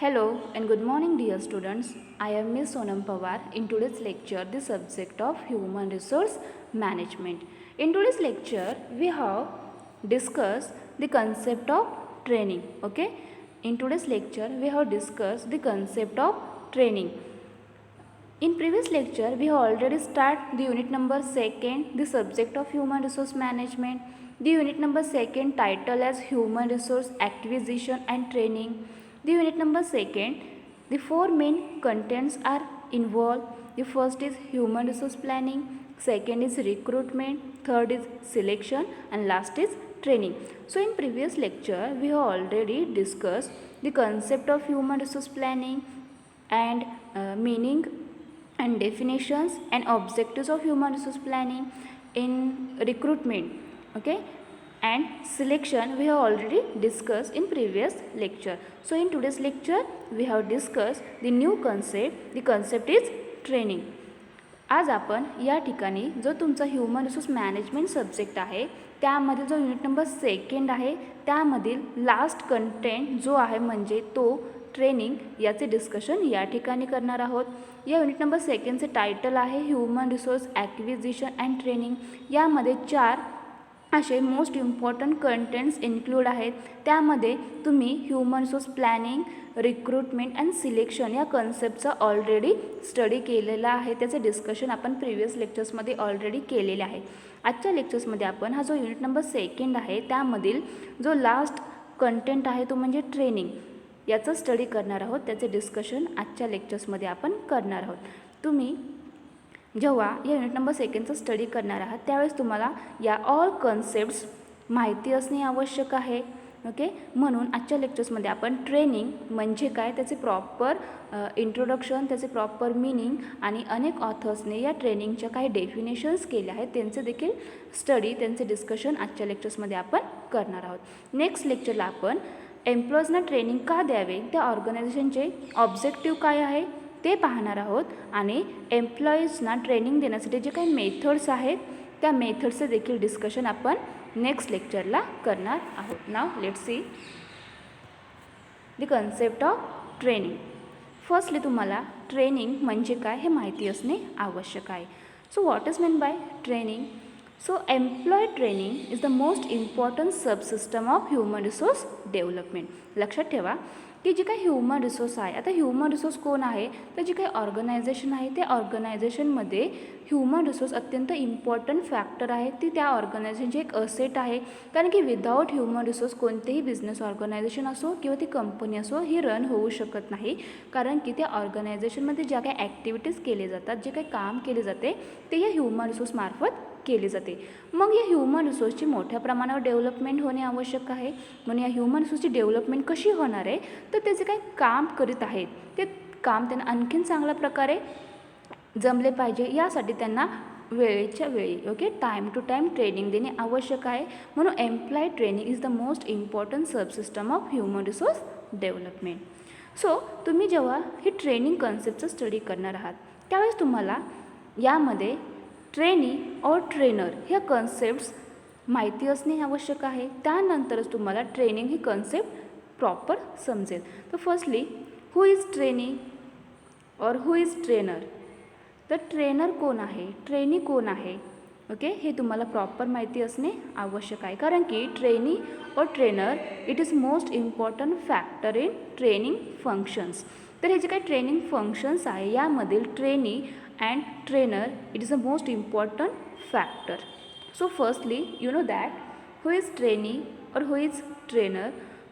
Hello and good morning dear students. I am Miss Sonam Pawar. In today's lecture the subject of human resource management. In today's lecture we have discussed the concept of training. Okay. In today's lecture we have discussed the concept of training. In previous lecture we have already started the unit number 2nd, the subject of human resource management. The unit number 2nd title as human resource acquisition and training. The unit number 2nd, the four main contents are involved. The first is human resource planning, second is recruitment, third is selection, and last is training. So in previous lecture we have already discussed the concept of human resource planning and meaning and definitions and objectives of human resource planning. In recruitment, okay, and selection we have already discussed in previous lecture. So in today's lecture we have discussed the new concept. The concept is training. आज आपण या ठिकाणी जो तुमचा human resource management subject आहे त्यामधील जो unit number 2nd आहे त्यामधील लास्ट कंटेंट जो आहे म्हणजे तो ट्रेनिंग याचे डिस्कशन या ठिकाणी करणार आहोत. या युनिट नंबर 2चे टायटल आहे human resource acquisition and training. यामध्ये 4 असे मोस्ट इम्पॉर्टंट कंटेंट्स इन्क्लूड आहेत. त्यामध्ये तुम्ही human resource planning, recruitment and selection या कन्सेप्टचा ऑलरेडी स्टडी केलेला आहे. त्याचे डिस्कशन आपण प्रिव्हियस लेक्चर्समध्ये ऑलरेडी केलेले आहे. आजच्या लेक्चर्समध्ये आपण हा जो युनिट नंबर 2nd आहे त्यामधील जो लास्ट कंटेंट आहे तो म्हणजे ट्रेनिंग याचं स्टडी करणार आहोत. त्याचे डिस्कशन आजच्या लेक्चर्समध्ये आपण करणार आहोत. तुम्ही जेव्हा या युनिट नंबर 2चा स्टडी करणार आहात त्यावेळेस तुम्हाला या ऑल कन्सेप्ट्स माहिती असणे आवश्यक आहे. ओके, म्हणून आजच्या लेक्चर्समध्ये आपण ट्रेनिंग म्हणजे काय त्याचे प्रॉपर इंट्रोडक्शन, त्याचे प्रॉपर मीनिंग आणि अनेक ऑथर्सने या ट्रेनिंगच्या काही डेफिनेशन्स केल्या आहेत त्यांचे देखील स्टडी, त्यांचे डिस्कशन आजच्या लेक्चर्समध्ये आपण करणार आहोत. नेक्स्ट लेक्चरला आपण एम्प्लॉईजना ट्रेनिंग का द्यावे, त्या ऑर्गनायझेशनचे ऑब्जेक्टिव्ह काय आहे ते पाहणार आहोत आणि एम्प्लॉईजना ट्रेनिंग देण्यासाठी जे काही मेथड्स आहेत त्या मेथड्सचे देखील डिस्कशन आपण नेक्स्ट लेक्चरला करणार आहोत. Now let's see the concept of training. Firstly तुम्हाला ट्रेनिंग म्हणजे काय हे माहिती असणे आवश्यक आहे. So what is mean by training? So employee training is the most important subsystem of human resource development. लक्षात ठेवा की जे काही ह्युमन रिसोर्स आहे, आता ह्युमन रिसोर्स कोण आहे तर जी काही ऑर्गनायझेशन आहे त्या ऑर्गनायझेशनमध्ये ह्युमन रिसोर्स अत्यंत इम्पॉर्टंट फॅक्टर आहे. ती त्या ऑर्गनायझेशनची एक असेट आहे. कारण की विदाऊट ह्युमन रिसोर्स कोणतेही बिझनेस ऑर्गनायझेशन असो किंवा ती कंपनी असो ही रन होऊ शकत नाही. कारण की त्या ऑर्गनायझेशनमध्ये ज्या काही ॲक्टिव्हिटीज केले जातात, जे काही काम केले जाते ते या ह्युमन रिसोर्समार्फत केले जाते. मग या ह्युमन रिसोर्सची मोठ्या प्रमाणावर डेव्हलपमेंट होणे आवश्यक आहे. म्हणून या ह्युमन रिसोर्सची डेव्हलपमेंट कशी होणार आहे तर ते जे काही काम करीत आहेत ते काम त्यांना आणखीन चांगल्या प्रकारे जमले पाहिजे यासाठी त्यांना वेळेच्या वेळी okay time to time training देणे आवश्यक आहे. म्हणून employee training is the most important subsystem of human resource development. So तुम्ही जेव्हा ही ट्रेनिंग कन्सेप्टचं स्टडी करणार आहात त्यावेळेस तुम्हाला यामध्ये ट्रेनी और ट्रेनर ह्या कन्सेप्ट्स माहिती असणे आवश्यक आहे. त्यानंतरच तुम्हाला ट्रेनिंग ही कन्सेप्ट प्रॉपर समजेल. तर फर्स्टली हू इज ट्रेनी और हू इज ट्रेनर. तर ट्रेनर कोण आहे, ट्रेनी कोण आहे, ओके हे तुम्हाला प्रॉपर माहिती असणे आवश्यक आहे. कारण की ट्रेनी और trainer it is most important factor in training functions. तर हे जे काही ट्रेनिंग फंक्शन्स आहे यामधील trainee and trainer it is the most important factor. So firstly you know that who is trainee or who is trainer.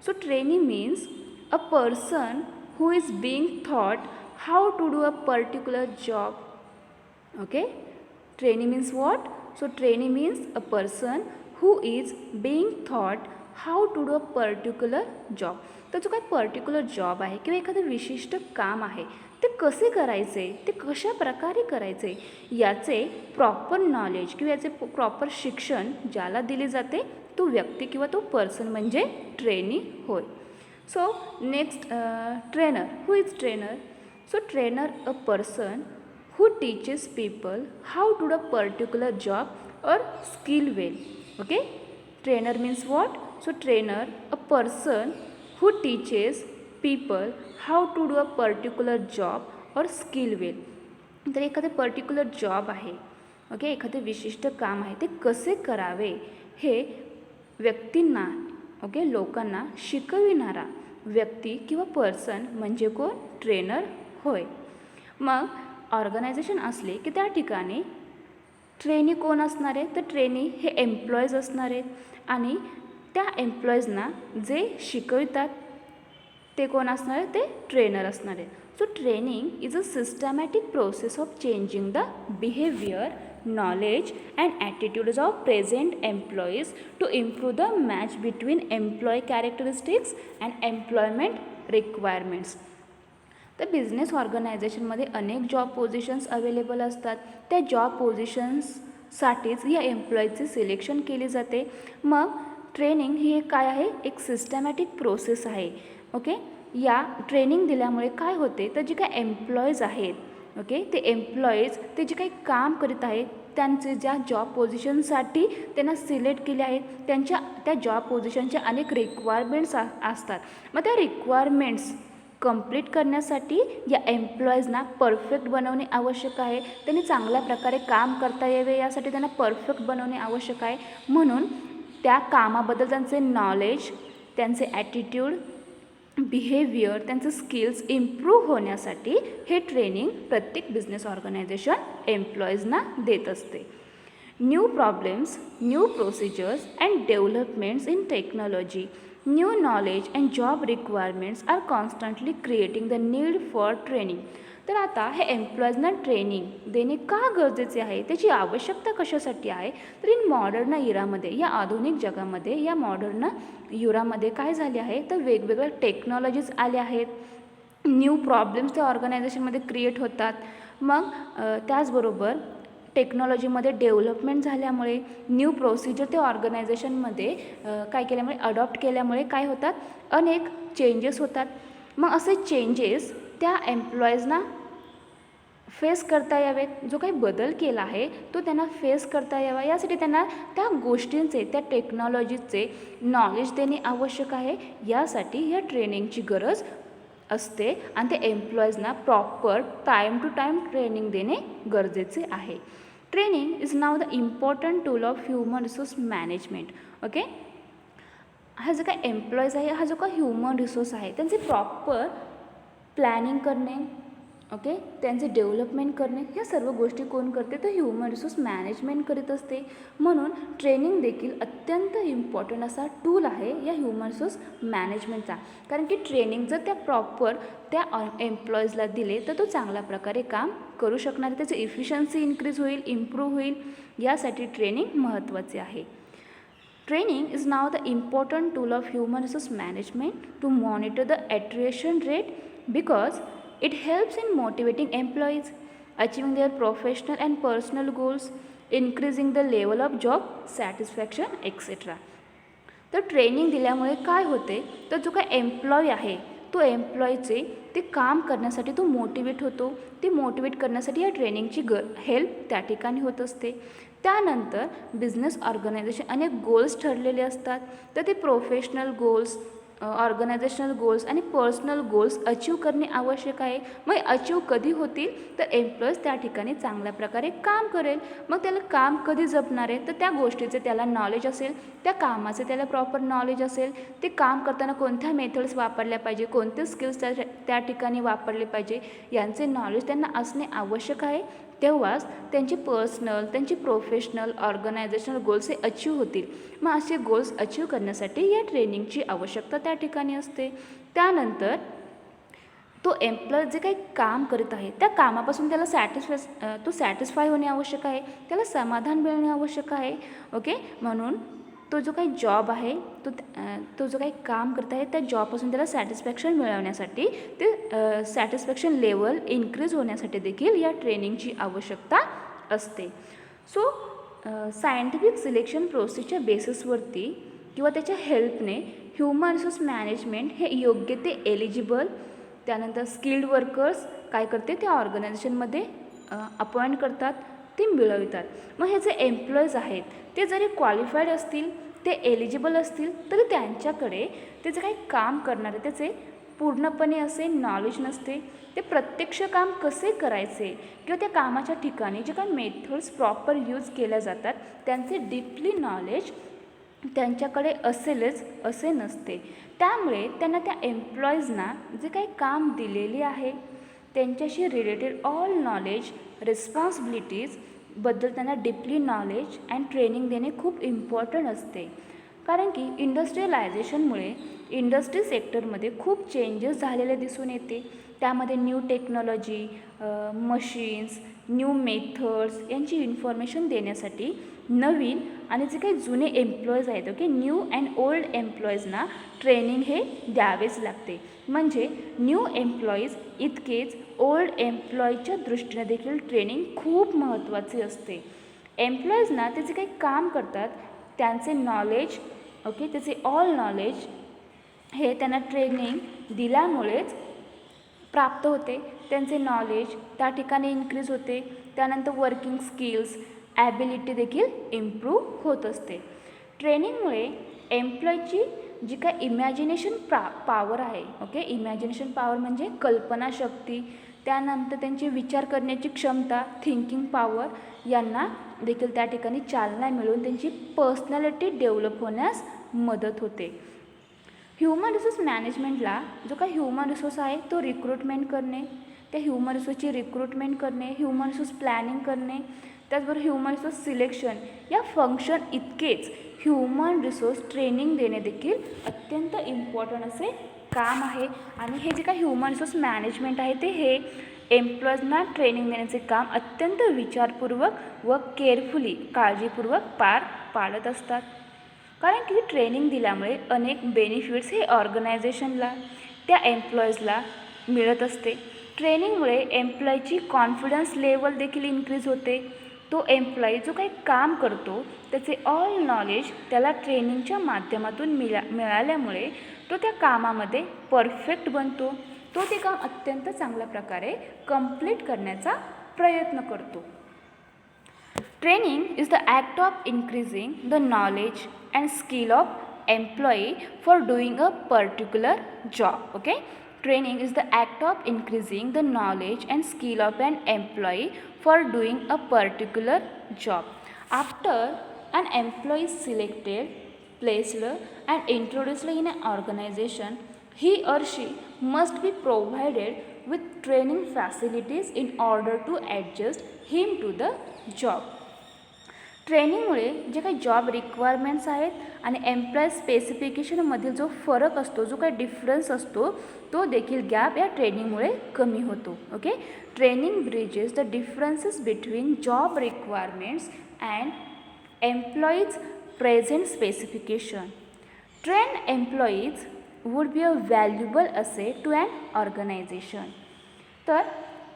So trainee means a person who is being taught how to do a particular job. Okay, trainee means what? So trainee means a person who is being taught how to do a particular job. तर जो काही particular job आहे किंवा एखादं विशिष्ट काम आहे ते कसे करायचे, ते कशा प्रकारे करायचे याचे प्रॉपर नॉलेज किंवा याचे प्रॉपर शिक्षण ज्याला दिले जाते तो व्यक्ती किंवा तो पर्सन म्हणजे ट्रेनी होय. So next trainer. Who is trainer? So trainer a person who teaches people how to do a particular job or skill well. Okay, trainer means what? So trainer a person who teaches people how to do a particular job or skill well. तर एखादं particular job आहे, okay, एखादं विशिष्ट काम आहे ते कसे करावे हे व्यक्तींना, ओके, लोकांना शिकविणारा व्यक्ती किंवा पर्सन म्हणजे कोण? ट्रेनर होय. मग ऑर्गनायझेशन असले की त्या ठिकाणी ट्रेनी कोण असणार आहे? तर ट्रेनी हे एम्प्लॉईज असणार आहेत आणि त्या एम्प्लॉईजना जे शिकवितात ते कोण असणार आहे? ते ट्रेनर असणार आहे. So training is a systematic process of changing the behaviour, knowledge and attitudes of present employees to improve the match between employee characteristics and employment requirements. तर बिझनेस ऑर्गनायझेशनमध्ये अनेक जॉब पोझिशन्स अवेलेबल असतात. त्या job पोझिशन्ससाठीच या एम्प्लॉईची selection केली जाते. मग training ही काय आहे? एक सिस्टमॅटिक प्रोसेस आहे. ओके, या ट्रेनिंग दिल्यामुळे काय होते? तर जे काही एम्प्लॉईज आहेत, ओके, ते एम्प्लॉईज ते जे काही काम करीत आहेत त्यांचे ज्या जॉब पोझिशनसाठी त्यांना सिलेक्ट केले आहेत त्यांच्या त्या जॉब पोझिशनच्या अनेक रिक्वायरमेंट्स असतात. मग त्या रिक्वायरमेंट्स कंप्लीट करण्यासाठी या एम्प्लॉईजना परफेक्ट बनवणे आवश्यक आहे. त्यांनी चांगल्या प्रकारे काम करता यावे यासाठी त्यांना परफेक्ट बनवणे आवश्यक आहे. म्हणून त्या कामाबद्दल त्यांचे नॉलेज, त्यांचे ॲटिट्यूड, बिहेवियर, त्यांचे स्किल्स इम्प्रूव्ह होण्यासाठी हे ट्रेनिंग प्रत्येक बिझनेस ऑर्गनायझेशन एम्प्लॉईजना देत असते. New problems, new procedures and developments in technology, new knowledge and job requirements are constantly creating the need for training. तर आता हे एम्प्लॉईजना ट्रेनिंग देणे का गरजेचे आहे? त्याची आवश्यकता कशासाठी आहे? तर इन मॉडर्न इरामध्ये, या आधुनिक जगामध्ये, या मॉडर्न युरामध्ये काय झाले आहे? तर वेगवेगळ्या टेक्नॉलॉजीज आल्या आहेत. न्यू प्रॉब्लेम्स त्या ऑर्गनायझेशनमध्ये क्रिएट होतात. मग त्याचबरोबर टेक्नॉलॉजीमध्ये डेव्हलपमेंट झाल्यामुळे, न्यू प्रोसिजर त्या ऑर्गनायझेशनमध्ये काय केल्यामुळे, अडॉप्ट केल्यामुळे काय होतात? अनेक चेंजेस होतात. मग असे चेंजेस त्या एम्प्लॉईजना फेस करता यावेत. जो काही बदल केला आहे तो त्यांना फेस करता यावा यासाठी त्यांना त्या गोष्टींचे, त्या टेक्नॉलॉजीचे नॉलेज देणे आवश्यक आहे. यासाठी या ट्रेनिंगची गरज असते आणि त्या एम्प्लॉईजना proper time to time training देणे गरजेचे आहे. Training is now the important tool of human resource management. Okay, हा जो काही एम्प्लॉईज आहे, हा जो काही ह्युमन रिसोर्स आहे, त्यांचे प्रॉपर प्लॅनिंग करणे, ओके, त्यांचे डेव्हलपमेंट करणे, ह्या सर्व गोष्टी कोण करते? तर ह्युमन रिसोर्स मॅनेजमेंट करीत असते. म्हणून ट्रेनिंग देखील अत्यंत इम्पॉर्टंट असा टूल आहे या ह्युमन रिसोर्स मॅनेजमेंटचा. कारण की ट्रेनिंग जर त्या प्रॉपर त्या एम्प्लॉईजला दिले तर तो चांगल्या प्रकारे काम करू शकणार, त्याची इफिशियन्सी इन्क्रीज होईल, इम्प्रूव्ह होईल. यासाठी ट्रेनिंग महत्त्वाचे आहे. Training is now the important tool of human resource management to monitor the attrition rate because it helps in motivating employees, achieving their professional and personal goals, increasing the level of job satisfaction, etc. तर training दिल्यामुळे काय होते? तर जो काय employee आहे तो एम्प्लॉईचे ते काम करण्यासाठी तो मोटिवेट होतो. ते मोटिवेट करण्यासाठी या ट्रेनिंगची हेल्प त्या ठिकाणी होत असते. त्यानंतर बिझनेस ऑर्गनायझेशन अनेक गोल्स ठरलेले असतात. तर ते प्रोफेशनल गोल्स, ऑर्गनायझेशनल गोल्स आणि पर्सनल गोल्स अचीव करणे आवश्यक आहे. मग अचीव कधी होतील? तर एम्प्लॉईज त्या ठिकाणी चांगल्या प्रकारे काम करेल. मग त्याला काम कधी जपणार आहे? तर त्या गोष्टीचे त्याला नॉलेज असेल, त्या कामाचे त्याला प्रॉपर नॉलेज असेल, ते काम करताना कोणत्या मेथड्स वापरल्या पाहिजे, कोणते स्किल्स त्या ठिकाणी वापरले पाहिजे, यांचे नॉलेज त्यांना असणे आवश्यक आहे. तेव्हाच त्यांची पर्सनल, त्यांची प्रोफेशनल, ऑर्गनायझेशनल गोल्स हे अचीव होतील. मग असे गोल्स अचीव करण्यासाठी या ट्रेनिंगची आवश्यकता त्या ठिकाणी असते. त्यानंतर तो एम्प्लॉय जे काही काम करत आहे त्या कामापासून त्याला सॅटिस्फाय होणे आवश्यक आहे, त्याला समाधान मिळणे आवश्यक आहे. ओके, म्हणून तो जो काही जॉब आहे तो जो काही काम करत आहे त्या जॉबपासून त्याला सॅटिस्फॅक्शन मिळवण्यासाठी, ते सॅटिस्फॅक्शन लेवल इन्क्रीज होण्यासाठी देखील या ट्रेनिंगची आवश्यकता असते. सो सायंटिफिक सिलेक्शन प्रोसेसच्या बेसिसवरती किंवा त्याच्या हेल्पने ह्युमन रिसोर्स मॅनेजमेंट हे योग्य ते एलिजिबल, त्यानंतर स्किल्ड वर्कर्स काय करते त्या ऑर्गनायझेशनमध्ये अपॉइंट करतात, ते मिळवितात. मग हे जे एम्प्लॉईज आहेत ते जरी क्वालिफाईड असतील, ते एलिजिबल असतील, तरी त्यांच्याकडे ते जे काही काम करणारे त्याचे पूर्णपणे असे नॉलेज नसते. ते प्रत्यक्ष काम कसे करायचे किंवा त्या कामाच्या ठिकाणी जे काही मेथड्स प्रॉपर यूज केल्या जातात त्यांचे डीपली नॉलेज त्यांच्याकडे असेलच असे नसते. त्यामुळे त्यांना त्या एम्प्लॉईजना जे काही काम दिलेले आहे त्यांच्याशी रिलेटेड ऑल नॉलेज रिस्पॉन्सिबिलिटीजबद्दल त्यांना डीपली नॉलेज अँड ट्रेनिंग देणे खूप इम्पॉर्टंट असते. कारण की इंडस्ट्रियलायझेशनमुळे इंडस्ट्री सेक्टरमध्ये खूप चेंजेस झालेले दिसून येते. त्यामध्ये new technology, machines, new methods यांची इन्फॉर्मेशन देण्यासाठी नवीन आणि जे काही जुने एम्प्लॉईज आहेत न्यू अँड ओल्ड एम्प्लॉईजना ट्रेनिंग हे द्यावेच लागते. म्हणजे न्यू एम्प्लॉईज इतकेच ओल्ड एम्प्लॉईच्या दृष्टीने देखील ट्रेनिंग खूप महत्त्वाचे असते. एम्प्लॉईजना ते जे काही काम करतात त्यांचे नॉलेज त्याचे ऑल नॉलेज हे त्यांना ट्रेनिंग दिल्यामुळेच प्राप्त होते. त्यांचे नॉलेज त्या ठिकाणी इन्क्रीज होते. त्यानंतर वर्किंग स्किल्स ॲबिलिटी देखील इम्प्रूव्ह होत असते. ट्रेनिंगमुळे एम्प्लॉईची जी काय इमॅजिनेशन पॉवर आहे इमॅजिनेशन पॉवर म्हणजे कल्पनाशक्ती, त्यानंतर त्यांची विचार करण्याची क्षमता थिंकिंग पॉवर यांना देखील त्या ठिकाणी चालना मिळून त्यांची पर्सनॅलिटी डेव्हलप होण्यास मदत होते. ह्युमन रिसोर्स मॅनेजमेंटला जो काही ह्युमन रिसोर्स आहे तो रिक्रुटमेंट करणे, त्या ह्युमन रिसोर्सची रिक्रुटमेंट करणे, ह्युमन रिसोर्स प्लॅनिंग करणे, त्याचबरोबर ह्युमन रिसोर्स सिलेक्शन या फंक्शन इतकेच ह्युमन रिसोर्स ट्रेनिंग देणे देखील अत्यंत इम्पॉर्टंट असे काम आहे. आणि हे जे काही ह्युमन रिसोर्स मॅनेजमेंट आहे ते हे एम्प्लॉईजना ट्रेनिंग देण्याचे काम अत्यंत विचारपूर्वक व केअरफुली काळजीपूर्वक पार पाडत असतात. कारण की ट्रेनिंग दिल्यामुळे अनेक बेनिफिट्स हे ऑर्गनायझेशनला त्या एम्प्लॉईजला मिळत असते. ट्रेनिंगमुळे एम्प्लॉईची कॉन्फिडन्स लेवल देखील इन्क्रीज होते. तो एम्प्लॉई जो काही काम करतो त्याचे ऑल नॉलेज त्याला ट्रेनिंगच्या माध्यमातून मिळाल्यामुळे तो त्या कामामध्ये परफेक्ट बनतो. तो ते काम अत्यंत चांगल्या प्रकारे कंप्लीट करण्याचा प्रयत्न करतो. Training is the act of increasing the knowledge and skill of employee for doing a particular job. Training is the act of increasing the knowledge and skill of an employee for doing a particular job. After an employee is selected, placed and introduced in an organization, he or she must be provided with training facilities in order to adjust him to the job. ट्रेनिंगमुळे जे काही job requirements आहेत आणि employee स्पेसिफिकेशनमधील जो फरक असतो, जो काही difference असतो तो देखील गॅप या ट्रेनिंगमुळे कमी होतो. Training bridges the differences between job requirements and employees present specification. Trained employees would be a valuable asset to an organisation. तर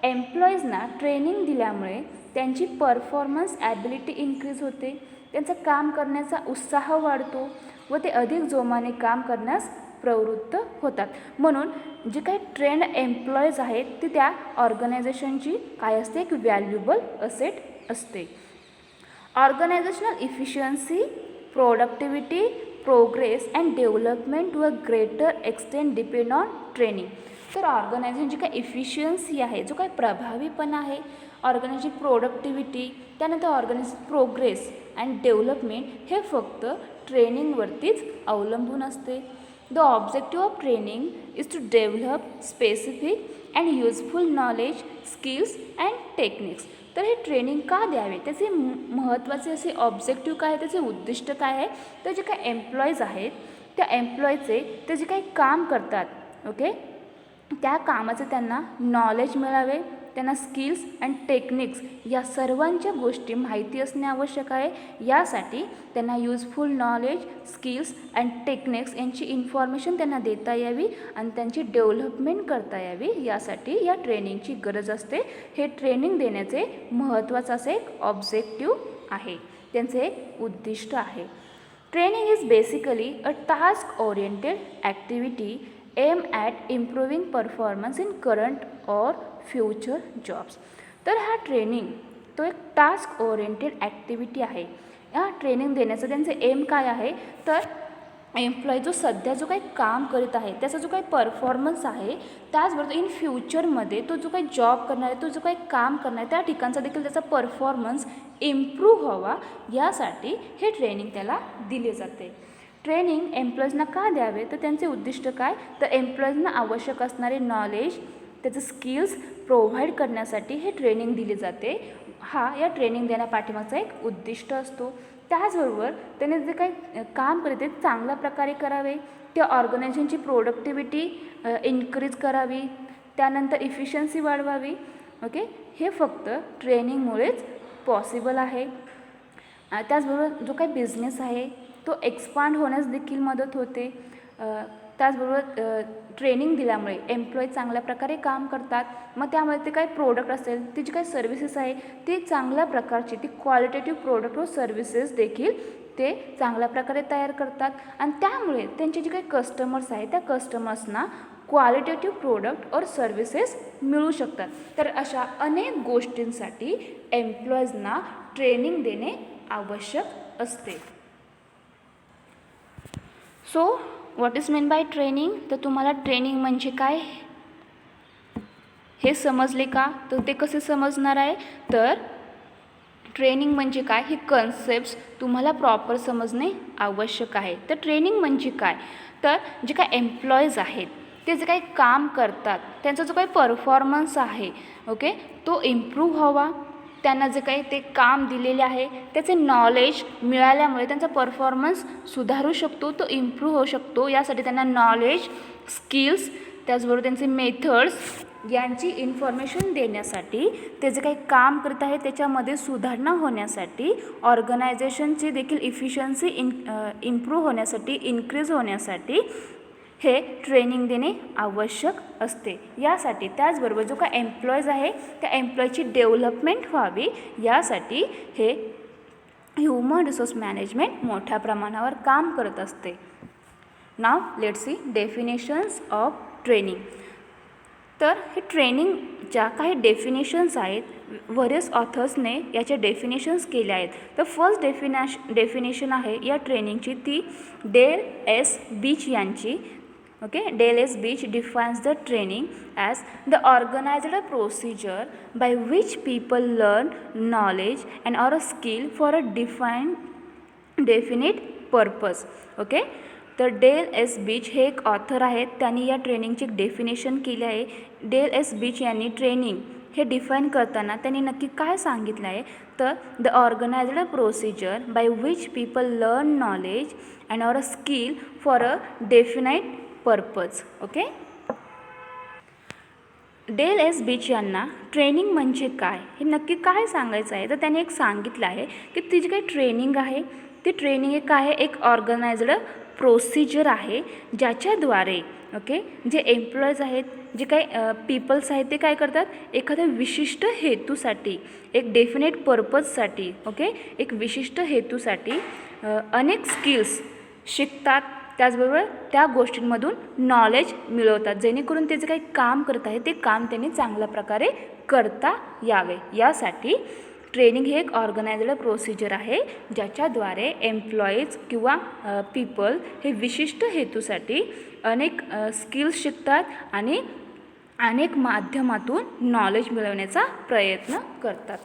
एम्प्लॉईजना ट्रेनिंग दिल्यामुळे त्यांची परफॉर्मन्स ॲबिलिटी इन्क्रीज होते, त्यांचं काम करण्याचा उत्साह वाढतो व ते अधिक जोमाने काम करण्यास प्रवृत्त होतात. म्हणून जे काही ट्रेंड एम्प्लॉईज आहेत ते त्या ऑर्गनायझेशनची काय असते एक व्हॅल्युबल असेट असते. Organisational efficiency, productivity, progress and development to a greater extent depend on training. तर ऑर्गनायझेशनची काय इफिशियन्सी आहे, जो काही प्रभावीपणा आहे, ऑर्गनायझेशनची प्रोडक्टिव्हिटी, त्यानंतर ऑर्गनायझेशन प्रोग्रेस अँड डेव्हलपमेंट हे फक्त ट्रेनिंगवरतीच अवलंबून असते. The objective of training is to develop specific and useful knowledge, skills and techniques. तर हे ट्रेनिंग का द्यावे, त्याचे महत्त्वाचे असे ऑब्जेक्टिव्ह काय आहे, त्याचे उद्दिष्ट काय आहे, तर जे काही एम्प्लॉईज आहेत त्या एम्प्लॉईचे ते जे काही काम करतात त्या कामाचे त्यांना नॉलेज मिळावे, त्यांना स्किल्स अँड टेक्निक्स या सर्वांच्या गोष्टी माहिती असणे आवश्यक आहे. यासाठी त्यांना useful knowledge, skills and techniques यांची इन्फॉर्मेशन त्यांना देता यावी आणि त्यांची डेव्हलपमेंट करता यावी, यासाठी या ट्रेनिंगची गरज असते. हे ट्रेनिंग देण्याचे महत्त्वाचं असे एक ऑब्जेक्टिव्ह आहे, त्यांचे एक उद्दिष्ट आहे. Training is basically a task oriented activity aim at improving performance in current और फ्युचर जॉब्स. तर हा ट्रेनिंग तो एक टास्क ओरिएंटेड ॲक्टिव्हिटी आहे. या ट्रेनिंग देण्याचं त्यांचं एम काय आहे, तर एम्प्लॉई जो सध्या जो काही काम करीत आहे त्याचा जो काही परफॉर्मन्स आहे, त्याचबरोबर इन फ्युचरमध्ये तो जो काही जॉब करणार आहे, तो जो काही काम करणार आहे त्या ठिकाणचा देखील त्याचा परफॉर्मन्स इम्प्रूव्ह व्हावा यासाठी हे ट्रेनिंग त्याला दिले जाते. ट्रेनिंग एम्प्लॉईजना का द्यावे, तर त्यांचे उद्दिष्ट काय, तर एम्प्लॉईजना आवश्यक असणारे नॉलेज, त्याचे स्किल्स प्रोव्हाइड करण्यासाठी हे ट्रेनिंग दिले जाते. हा या ट्रेनिंग देण्यापाठीमागचा एक उद्दिष्ट असतो. त्याचबरोबर त्याने जे काही काम करते ते चांगल्या प्रकारे करावे, त्या ऑर्गनायझेशनची प्रोडक्टिव्हिटी इन्क्रीज करावी, त्यानंतर इफिशियन्सी वाढवावी. ओके, हे फक्त ट्रेनिंगमुळेच पॉसिबल आहे. त्याचबरोबर जो काही बिझनेस आहे तो एक्सपांड होण्यास देखील मदत होते. त्याचबरोबर ट्रेनिंग दिल्यामुळे एम्प्लॉई चांगल्या प्रकारे काम करतात. मग त्यामुळे ते काही प्रोडक्ट असेल, ती जी काही सर्व्हिसेस आहे ती चांगल्या प्रकारची, ती क्वालिटेटिव्ह प्रोडक्ट व सर्व्हिसेस देखील ते चांगल्या प्रकारे तयार करतात. आणि त्यामुळे त्यांचे जे काही कस्टमर्स आहेत त्या कस्टमर्सना क्वालिटेटिव्ह प्रोडक्ट और सर्व्हिसेस मिळू शकतात. तर अशा अनेक गोष्टींसाठी एम्प्लॉईजना ट्रेनिंग देणे आवश्यक असते. So what is mean by training, तर तुम्हाला ट्रेनिंग म्हणजे काय हे समजले का, तर ते कसे समजणार आहे, तर ट्रेनिंग म्हणजे काय ही कन्सेप्ट्स तुम्हाला प्रॉपर समजणे आवश्यक आहे. तर ट्रेनिंग म्हणजे काय, तर जे काही एम्प्लॉईज आहेत ते जे काही काम करतात त्यांचा जो काही परफॉर्मन्स आहे, ओके, तो इम्प्रूव्ह व्हावा. त्यांना जे काही ते काम दिलेले आहे त्याचे नॉलेज मिळाल्यामुळे त्यांचा परफॉर्मन्स सुधारू शकतो, तो इम्प्रूव्ह होऊ शकतो. यासाठी त्यांना नॉलेज, स्किल्स, त्याचबरोबर त्यांचे मेथड्स यांची इन्फॉर्मेशन देण्यासाठी, ते जे काही काम करत आहे त्याच्यामध्ये सुधारणा होण्यासाठी, ऑर्गनायझेशनची देखील इफिशियन्सी इम्प्रूव्ह होण्यासाठी, इन्क्रीज होण्यासाठी हे ट्रेनिंग देणे आवश्यक असते. यासाठी त्याचबरोबर जो काही एम्प्लॉईज आहे त्या एम्प्लॉईची डेव्हलपमेंट व्हावी यासाठी हे ह्युमन रिसोर्स मॅनेजमेंट मोठ्या प्रमाणावर काम करत असते. नाव let's C definitions of training. तर हे ट्रेनिंगच्या काही डेफिनेशन्स आहेत. व्हरियस ऑथर्सने याच्या डेफिनेशन्स केल्या आहेत. तर फर्स्ट डेफिनेशन आहे या ट्रेनिंगची ती डेल एस बीच यांची. Okay, Dale S Beach defines the training as the organised procedure by which people learn knowledge and or a skill for a definite purpose. Okay, तर Dale S Beach हे एक author आहेत. त्यांनी या ट्रेनिंगची एक definition केली आहे. डेल एस बीच यांनी ट्रेनिंग हे डिफाईन करताना त्यांनी नक्की काय सांगितलं आहे, तर the organised procedure by which people learn knowledge and or a skill for a definite purpose. Okay, Dale S Beach यांना ट्रेनिंग म्हणजे काय हे नक्की काय सांगायचं आहे, तर त्यांनी एक सांगितलं आहे की ती जी काही ट्रेनिंग आहे ती ट्रेनिंग एक आहे, एक ऑर्गनायझड प्रोसिजर आहे ज्याच्याद्वारे ओके जे एम्प्लॉईज आहेत, जे काही पीपल्स आहेत ते काय करतात, एखाद्या विशिष्ट हेतूसाठी, एक डेफिनेट पर्पजसाठी, ओके, एक विशिष्ट हेतूसाठी अनेक स्किल्स शिकतात. त्याचबरोबर त्या गोष्टींमधून नॉलेज मिळवतात जेणेकरून ते जे काही काम करत आहे ते काम त्यांनी चांगल्या प्रकारे करता यावे. यासाठी ट्रेनिंग हे एक ऑर्गनायझड प्रोसिजर आहे ज्याच्याद्वारे एम्प्लॉईज किंवा पीपल हे विशिष्ट हेतूसाठी अनेक स्किल्स शिकतात आणि अनेक माध्यमातून नॉलेज मिळवण्याचा प्रयत्न करतात.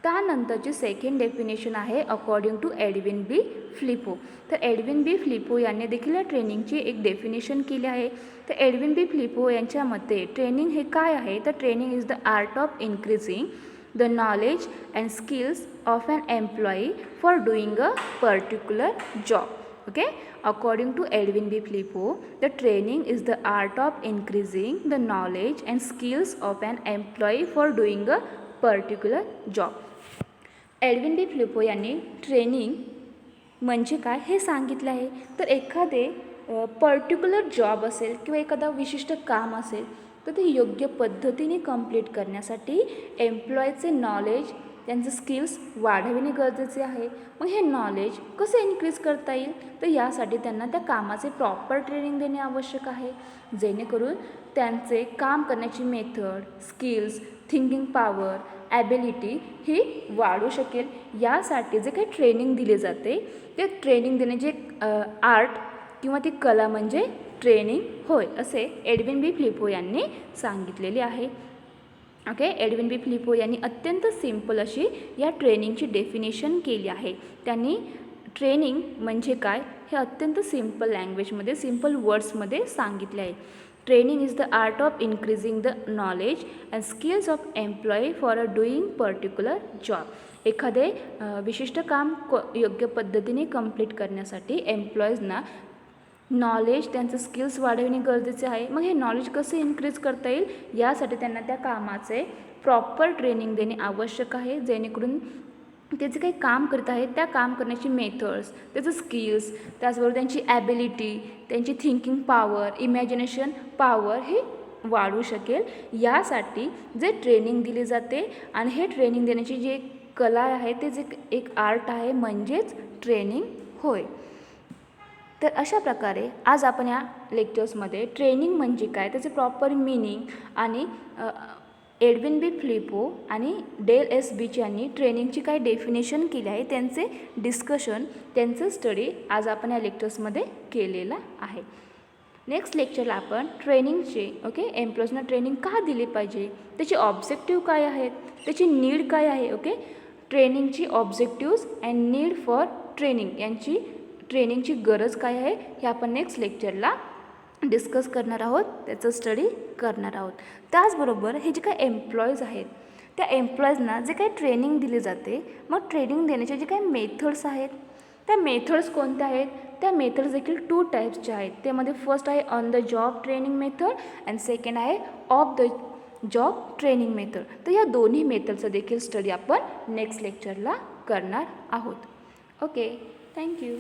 त्यानंतरची सेकंड डेफिनेशन आहे अकॉर्डिंग टू एडविन बी फ्लिपो. तर एडविन बी फ्लिपो यांनी देखील या ट्रेनिंगची एक डेफिनेशन केली आहे. तर एडविन बी फ्लिपो यांच्या मते ट्रेनिंग हे काय आहे, तर training is the art of increasing the knowledge and skills of an employee for doing a particular job. Okay, according to Edwin B. Filippo, the training is the art of increasing the knowledge and skills of an employee for doing a particular job. Edwin B Flippo यांनी training म्हणजे काय हे सांगितलं आहे. तर एखादे particular job असेल किंवा एखादा विशिष्ट काम असेल तर ते योग्य पद्धतीने कंप्लीट करण्यासाठी एम्प्लॉईचे नॉलेज, त्यांचे स्किल्स वाढविणे गरजेचे आहे. मग हे नॉलेज कसं इन्क्रीज करता येईल, तर यासाठी त्यांना त्या कामाचे प्रॉपर ट्रेनिंग देणे आवश्यक आहे जेणेकरून त्यांचे काम करण्याची method, skills, thinking power, ability ही वाढू शकेल. यासाठी जे काही ट्रेनिंग दिले जाते ते ट्रेनिंग देण्याचे एक आर्ट किंवा ती कला म्हणजे ट्रेनिंग होय असे एडविन बी फ्लिपो यांनी सांगितलेले आहे. ओके, एडविन बी फ्लिपो यांनी अत्यंत सिंपल अशी या ट्रेनिंगची डेफिनेशन केली आहे. त्यांनी ट्रेनिंग म्हणजे काय हे अत्यंत सिंपल लँग्वेजमध्ये, सिंपल वर्ड्समध्ये सांगितले आहे. Training is the art of increasing the knowledge and skills of employee for a doing particular job. एखादे विशिष्ट काम योग्य पद्धतीने कंप्लीट करण्यासाठी एम्प्लॉईजना नॉलेज, त्यांचं स्किल्स वाढवणे गरजेचे आहे. मग हे नॉलेज कसं इन्क्रीज करता येईल यासाठी त्यांना त्या कामाचे प्रॉपर ट्रेनिंग देणे आवश्यक आहे, जेणेकरून ते जे काही काम करत आहेत त्या काम करण्याची मेथड्स, त्याचं स्किल्स, त्याचबरोबर त्यांची ॲबिलिटी, त्यांची थिंकिंग पॉवर, इमॅजिनेशन पॉवर हे वाढू शकेल. यासाठी जे ट्रेनिंग दिले जाते आणि हे ट्रेनिंग देण्याची जी एक कला आहे ते जे एक आर्ट आहे म्हणजेच ट्रेनिंग होय. तर अशा प्रकारे आज आपण या लेक्चर्समध्ये ट्रेनिंग म्हणजे काय, त्याचे प्रॉपर मिनिंग आणि एडविन बी फ्लिपो आणि डेल एस बीच यांनी ट्रेनिंगची काय डेफिनेशन केली आहे त्यांचे डिस्कशन, त्यांचं स्टडी आज आपण या लेक्चर्समध्ये केलेलं आहे. नेक्स्ट लेक्चरला आपण ट्रेनिंगचे एम्प्लॉईजना ट्रेनिंग का दिली पाहिजे, त्याचे ऑब्जेक्टिव्ह काय आहेत, त्याची नीड काय आहे, ट्रेनिंगची objectives and need for training, यांची ट्रेनिंगची गरज काय आहे हे आपण नेक्स्ट लेक्चरला डिस्कस करणार आहोत, त्याचं स्टडी करणार आहोत. त्याचबरोबर हे जे काही एम्प्लॉईज आहेत त्या एम्प्लॉईजना जे काही ट्रेनिंग दिली जाते, मग ट्रेनिंग देण्याचे जे काही मेथड्स आहेत त्या मेथड्स कोणत्या आहेत, त्या मेथड्स देखील 2 टाईप्सचे आहेत. त्यामध्ये फर्स्ट आहे on the job training method and second आहे off the job training method. तर या दोन्ही मेथडचं देखील स्टडी आपण नेक्स्ट लेक्चरला करणार आहोत. Okay, thank you.